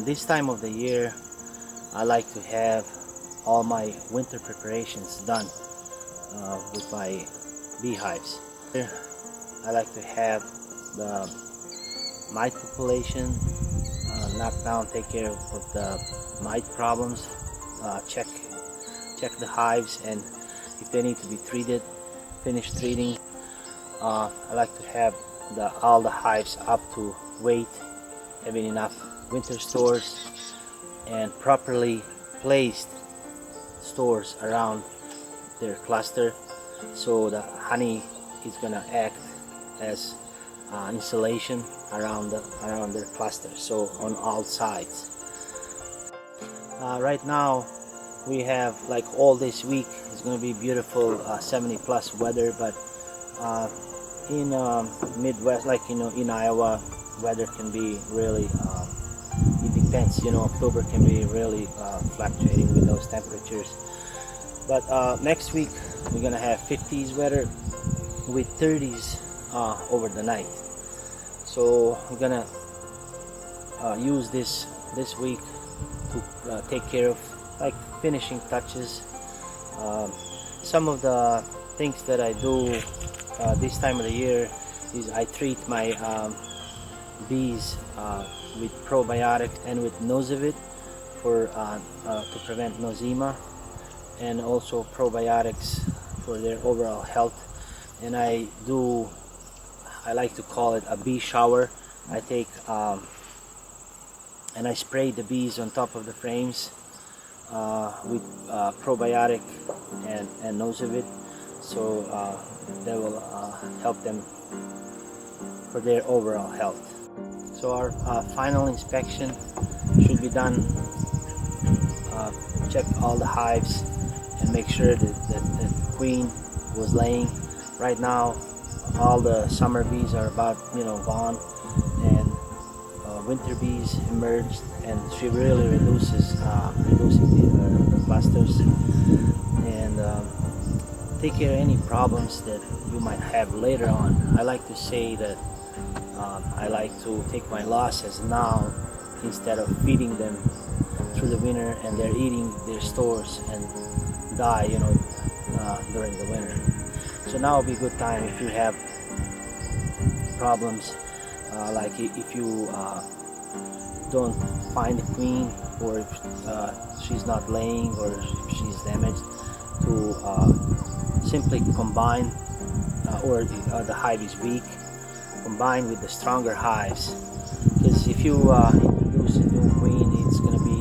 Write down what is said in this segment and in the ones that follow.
And this time of the year, I like to have all my winter preparations done with my beehives. I like to have the mite population knocked down, take care of the mite problems, check the hives, and if they need to be treated, finish treating. I like to have all the hives up to weight, having enough winter stores and properly placed stores around their cluster, so the honey is gonna act as insulation around their cluster, so on all sides. Right now we have, like, all this week it's going to be beautiful 70 plus weather, but in Midwest, like in Iowa, weather can be really it depends, October can be really fluctuating with those temperatures. But next week we're gonna have 50s weather with 30s over the night. So we're gonna use this week to take care of, like, finishing touches. Some of the things that I do this time of the year is I treat my bees with probiotics and with Nosema to prevent nosema, and also probiotics for their overall health. And I like to call it a bee shower. I take and I spray the bees on top of the frames with probiotic and Nosema, so that will help them for their overall health. So our final inspection should be done. Check all the hives and make sure that the queen was laying. Right now all the summer bees are about gone, and winter bees emerged, and she really reducing the clusters. And take care of any problems that you might have later on. I like to say that I like to take my losses now instead of feeding them through the winter and they're eating their stores and die during the winter. So now would be a good time if you have problems, like if you don't find the queen, or if she's not laying, or if she's damaged, to simply combine, or the hive is weak, combine with the stronger hives. Because if you introduce a new queen, it's going to be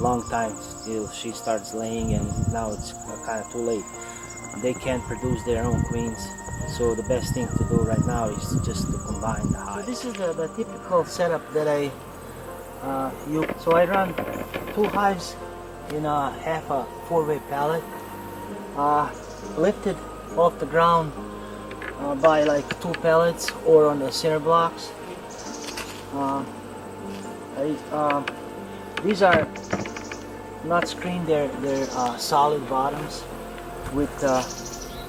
long time till she starts laying, and now it's kind of too late. They can't produce their own queens, so the best thing to do right now is just to combine the hives. So this is the typical setup that I use. So I run 2 hives in a half a 4-way pallet, lifted off the ground by like 2 pallets or on the center blocks. These are not screened, they're solid bottoms with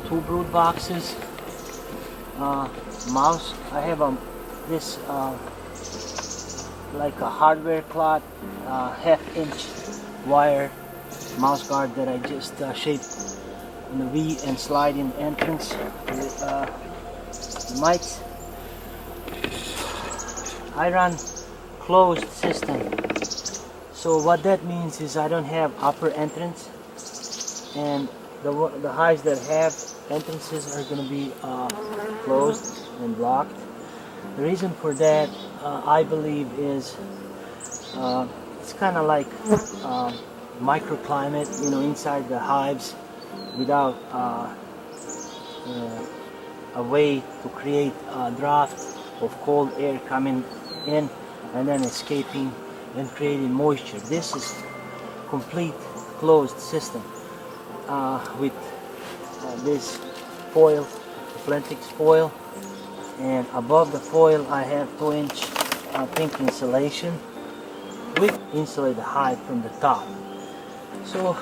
2 brood boxes. Mouse, I have this like a hardware cloth, half-inch wire mouse guard that I just shaped in a V and slide in entrance with the mites. I run closed system. So what that means is I don't have upper entrance, and the hives that have entrances are going to be closed and blocked. The reason for that, I believe, is it's kind of like microclimate, inside the hives, without a way to create a draft of cold air coming in and then escaping and creating moisture. This is complete closed system with this foil, Plantix foil, and above the foil I have 2-inch pink insulation with insulate the hive from the top. So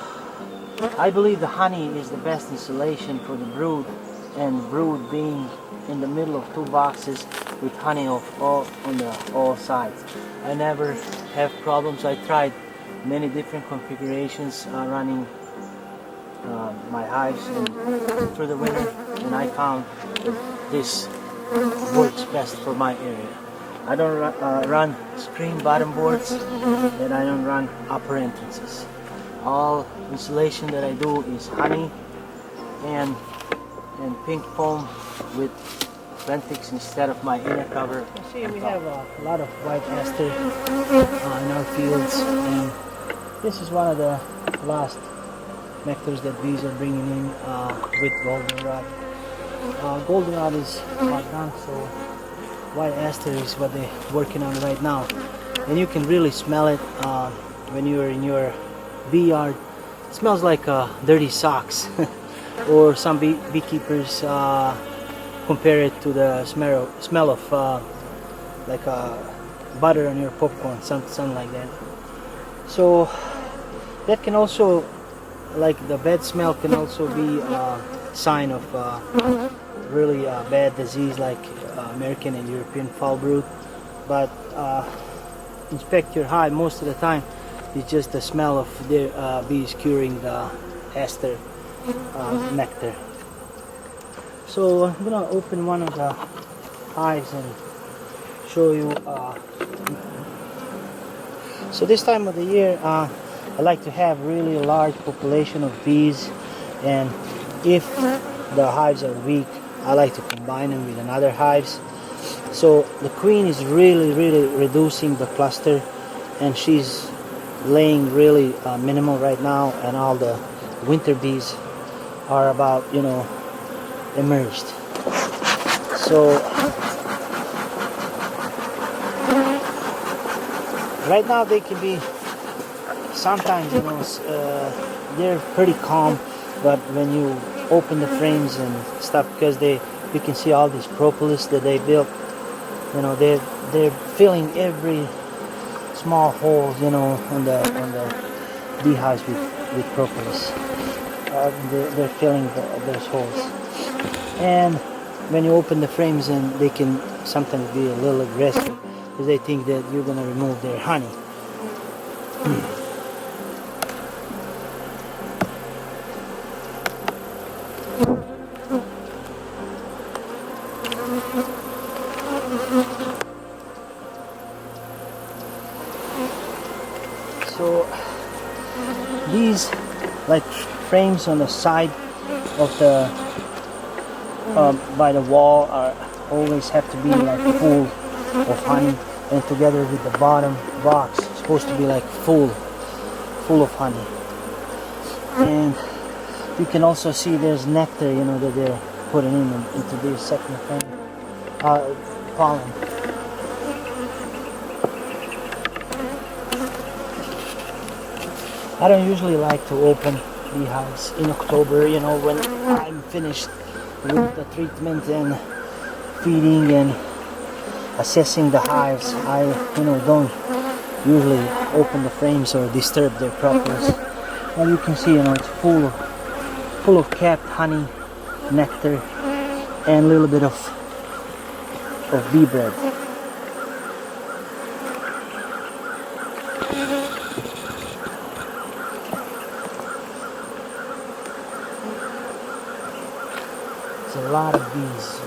I believe the honey is the best insulation for the brood, and brood being in the middle of 2 boxes with honey of all sides. I never have problems. I tried many different configurations running my hives through the winter, and I found that this works best for my area. I don't run screen bottom boards, and I don't run upper entrances. All insulation that I do is honey and pink foam with Bentix instead of my inner cover. You see, we have a lot of white aster in our fields, and this is one of the last nectars that bees are bringing in with goldenrod. Goldenrod is not done, so white aster is what they're working on right now, and you can really smell it when you're in your bee yard. It smells like dirty socks, or some beekeepers compare it to the smell of like butter on your popcorn, something like that. So that can also, like the bad smell, can also be a sign of really bad disease like American and European foul brood. But inspect your hive. Most of the time it's just the smell of the bees curing the aster nectar. So I'm gonna open one of the hives and show you. So this time of the year I like to have really a large population of bees, and if the hives are weak, I like to combine them with another hives. So the queen is really reducing the cluster, and she's laying really minimal right now, and all the winter bees are about, you know, emerged. So right now they can be sometimes, you know, they're pretty calm, but when you open the frames and stuff, because you can see all these propolis that they built, you know, they're filling every small holes, you know, on the beehives with propolis. They're filling those holes, and when you open the frames, and they can sometimes be a little aggressive because they think that you're gonna remove their honey. So these like frames on the side of the by the wall are always have to be like full of honey, and together with the bottom box it's supposed to be like full of honey. And you can also see there's nectar, you know, that they're putting into this second frame, pollen. I don't usually like to open beehives in October, you know, when I'm finished with the treatment and feeding and assessing the hives. I, you know, don't usually open the frames or disturb their propolis. And you can see, you know, it's full of capped honey, nectar, and a little bit of bee bread. It's a lot of bees,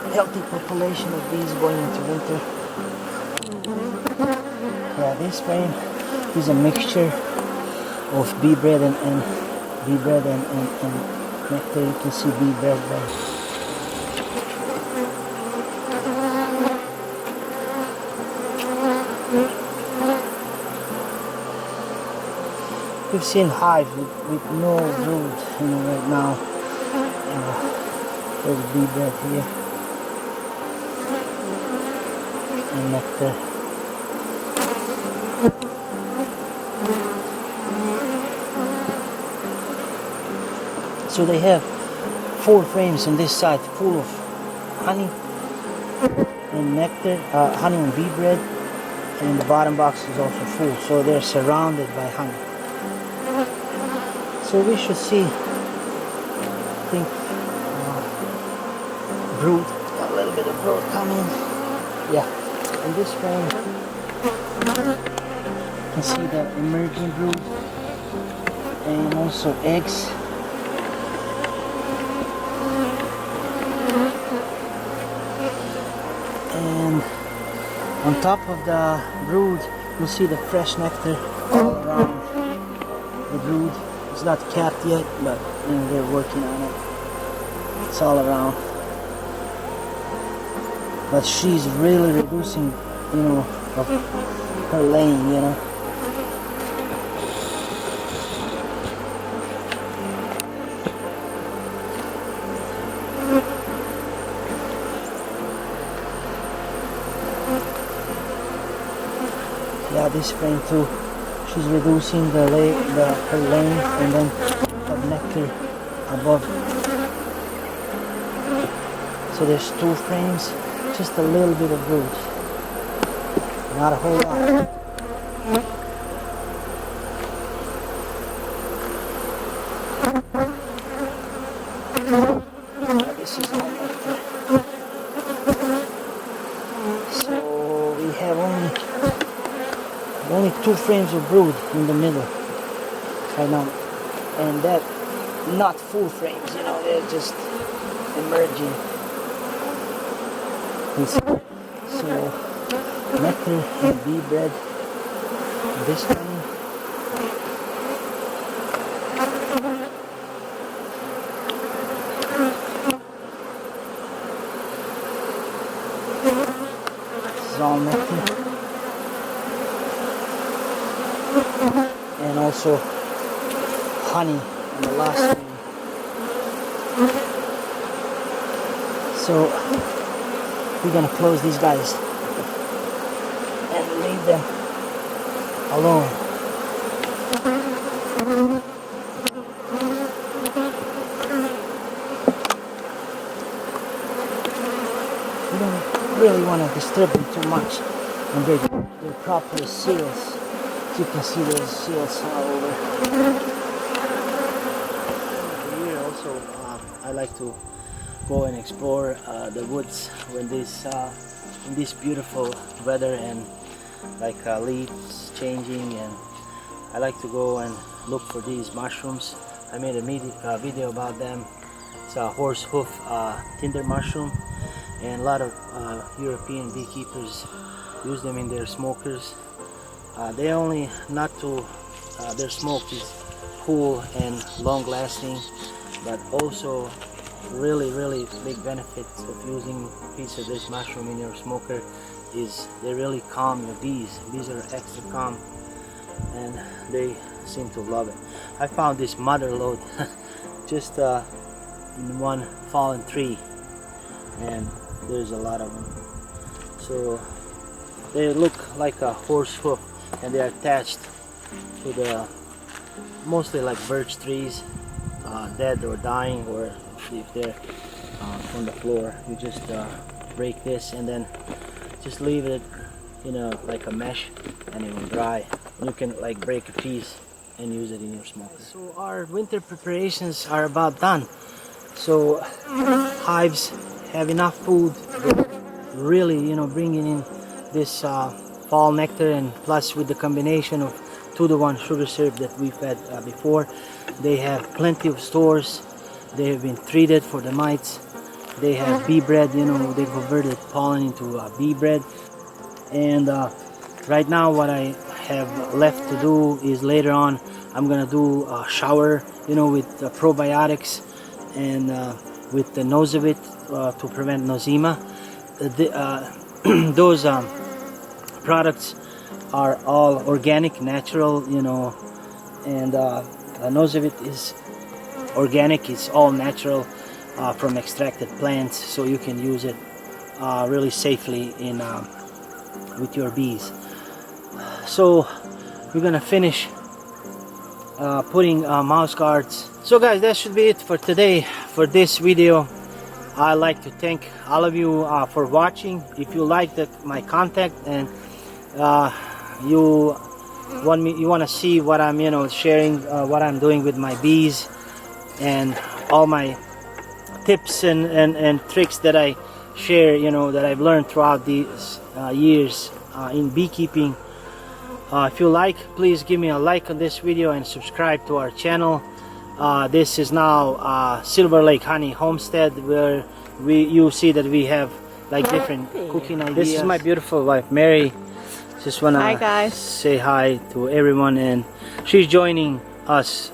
a healthy population of bees going into winter. Yeah, this frame is a mixture of bee bread and nectar. You can see bee bread there. We've seen hives with no brood, you know, right now. There's bee bread here and nectar. So they have 4 frames on this side full of honey and nectar, honey and bee bread, and the bottom box is also full, so they're surrounded by honey. So we should see, I think, brood, a little bit of brood coming. Yeah, in this frame you can see the emerging brood and also eggs. And on top of the brood you'll see the fresh nectar all around the brood. It's not capped yet, but you know, they're working on it. It's all around. But she's really reducing, you know, of her laying, you know. Yeah, this frame too. She's reducing her laying and then of nectar above. So there's 2 frames, just a little bit of brood, not a whole lot. This is all nectar. So we have only 2 frames of brood in the middle right now, and that not full frames, you know, they're just emerging. So nectar and bee bread this time. This is all nectar. And also honey in the last one. So we're gonna close these guys and leave them alone. We don't really want to disturb them too much, and they're proper seals. As you can see, those seals all over. Here also, I like to go and explore the woods when in this beautiful weather and like leaves changing, and I like to go and look for these mushrooms. I made a video about them. It's a horse hoof tinder mushroom, and a lot of European beekeepers use them in their smokers. They only not to their smoke is cool and long lasting, but also really big benefits of using a piece of this mushroom in your smoker is they really calm your bees. Bees are extra calm and they seem to love it. I found this mother load just in one fallen tree, and there's a lot of them. So they look like a horse hoof, and they are attached to the mostly like birch trees, dead or dying, or if they're on the floor. You just break this and then just leave it, you know, like a mesh, and it will dry. You can like break a piece and use it in your smoker. So our winter preparations are about done. So hives have enough food, really, you know, bringing in this fall nectar, and plus with the combination of 2-to-1 sugar syrup that we've had before, they have plenty of stores. They have been treated for the mites. They have bee bread, you know, they converted pollen into bee bread. And right now what I have left to do is later on I'm gonna do a shower, you know, with probiotics and with the Nosevit to prevent nosema. Those products are all organic, natural, you know, and Nosevit is organic. It's all natural from extracted plants, so you can use it really safely in with your bees. So we're gonna finish putting mouse guards. So guys, that should be it for today for this video. I'd like to thank all of you for watching. If you like my content and you want to see what I'm, you know, sharing what I'm doing with my bees and all my tips and tricks that I share, you know, that I've learned throughout these years in beekeeping. If you like, please give me a like on this video and subscribe to our channel. This is now Silver Lake Honey Homestead, where you see that we have like different cooking ideas. This is my beautiful wife, Mary. Just wanna hi guys, say hi to everyone, and she's joining us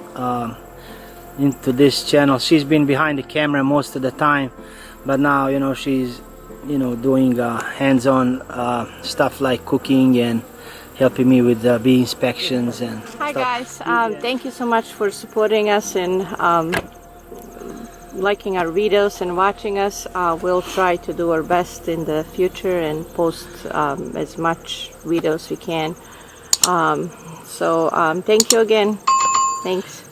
into this channel. She's been behind the camera most of the time, but now, you know, she's, you know, doing hands-on stuff like cooking and helping me with bee inspections and hi stuff. guys, thank you so much for supporting us and liking our videos and watching us. We'll try to do our best in the future and post as much videos we can. So thank you again. Thanks.